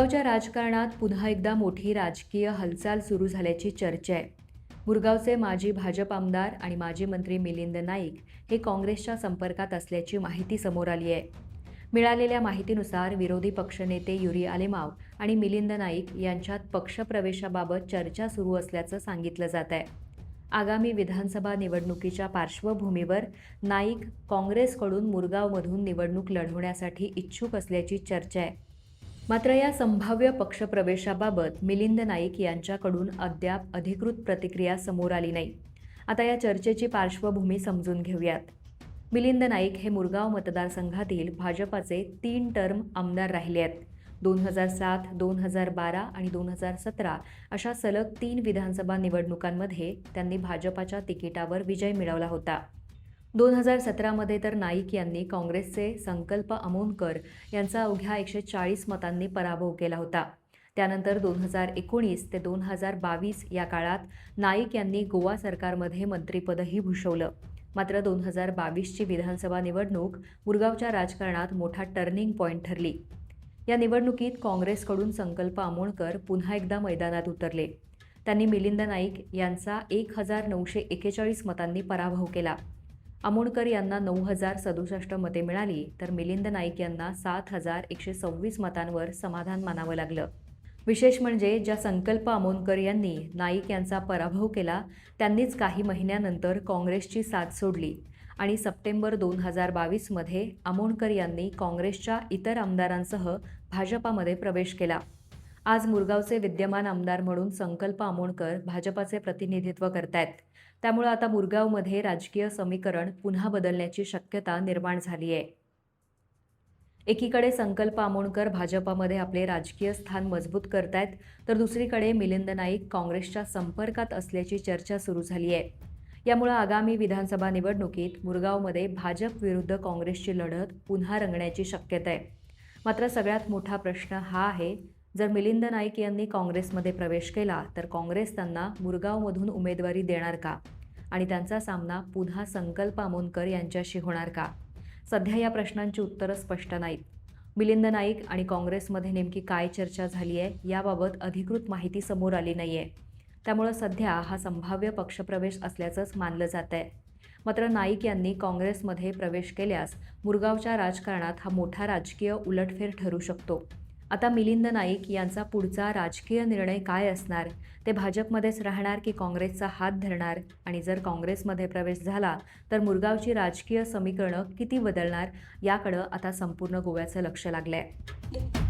मुरगावच्या राजकारणात पुन्हा एकदा मोठी राजकीय हालचाल सुरू झाल्याची चर्चा आहे. मुरगावचे माजी भाजप आमदार आणि माजी मंत्री मिलिंद नाईक हे काँग्रेसच्या संपर्कात असल्याची माहिती समोर आली आहे. मिळालेल्या माहितीनुसार विरोधी पक्षनेते युरी आलेमाव आणि मिलिंद नाईक यांच्यात पक्षप्रवेशाबाबत चर्चा सुरू असल्याचं सांगितलं जात आहे. आगामी विधानसभा निवडणुकीच्या पार्श्वभूमीवर नाईक काँग्रेसकडून मुरगावमधून निवडणूक लढवण्यासाठी इच्छुक असल्याची चर्चा आहे. मात्र या संभाव्य पक्षप्रवेशाबाबत मिलिंद नाईक यांच्याकडून अद्याप अधिकृत प्रतिक्रिया समोर आली नाही. आता या चर्चेची पार्श्वभूमी समजून घेऊयात. मिलिंद नाईक हे मुरगाव मतदारसंघातील भाजपाचे 3 टर्म आमदार राहिले आहेत. 2007, 2012 आणि 2017 अशा सलग 3 विधानसभा निवडणुकांमध्ये त्यांनी भाजपाच्या तिकिटावर विजय मिळवला होता. 2017मध्ये तर नाईक यांनी काँग्रेसचे संकल्प अमोनकर यांचा अवघ्या 140 मतांनी पराभव केला होता. त्यानंतर 2019 ते 2022 या काळात नाईक यांनी गोवा सरकारमध्ये मंत्रिपदही भूषवलं. मात्र 2022ची विधानसभा निवडणूक मुरगावच्या राजकारणात मोठा टर्निंग पॉईंट ठरली. या निवडणुकीत काँग्रेसकडून संकल्प अमोनकर पुन्हा एकदा मैदानात उतरले. त्यांनी मिलिंद नाईक यांचा 1941 मतांनी पराभव केला. अमोनकर यांना 9067 मते मिळाली, तर मिलिंद नाईक यांना 7126 मतांवर समाधान मानावं लागलं. विशेष म्हणजे ज्या संकल्प अमोनकर यांनी नाईक यांचा पराभव केला त्यांनीच काही महिन्यानंतर काँग्रेसची साथ सोडली आणि सप्टेंबर 2022मध्ये अमोनकर यांनी काँग्रेसच्या इतर आमदारांसह भाजपामध्ये प्रवेश केला. आज मुरगावचे विद्यमान आमदार म्हणून संकल्प अमोनकर भाजपाचे प्रतिनिधित्व करतायत. त्यामुळे आता मुरगावमध्ये राजकीय समीकरण पुन्हा बदलण्याची शक्यता निर्माण झाली आहे. एकीकडे संकल्प अमोनकर भाजपामध्ये आपले राजकीय स्थान मजबूत करतायत, तर दुसरीकडे मिलिंद नाईक काँग्रेसच्या संपर्कात असल्याची चर्चा सुरू झाली आहे. यामुळे आगामी विधानसभा निवडणुकीत मुरगावमध्ये भाजप विरुद्ध काँग्रेसची लढत पुन्हा रंगण्याची शक्यता आहे. मात्र सगळ्यात मोठा प्रश्न हा आहे, जर मिलिंद नाईक यांनी काँग्रेसमध्ये प्रवेश केला तर काँग्रेस त्यांना मुरगावमधून उमेदवारी देणार का आणि त्यांचा सामना पुन्हा संकल्प अमोनकर यांच्याशी होणार का? सध्या या प्रश्नांची उत्तरं स्पष्ट नाहीत. मिलिंद नाईक आणि काँग्रेसमध्ये नेमकी काय चर्चा झाली आहे याबाबत अधिकृत माहिती समोर आली नाही आहे. त्यामुळे सध्या हा संभाव्य पक्षप्रवेश असल्याचंच मानलं जात आहे. मात्र नाईक यांनी काँग्रेसमध्ये प्रवेश केल्यास मुरगावच्या राजकारणात हा मोठा राजकीय उलटफेर ठरू शकतो. आता मिलिंद नाईक यांचा पुढचा राजकीय निर्णय काय असणार? ते भाजपमध्येच राहणार की काँग्रेसचा हात धरणार? आणि जर काँग्रेसमध्ये प्रवेश झाला तर मुरगावची राजकीय समीकरणं किती बदलणार याकडं आता संपूर्ण गोव्याचं लक्ष लागलं आहे.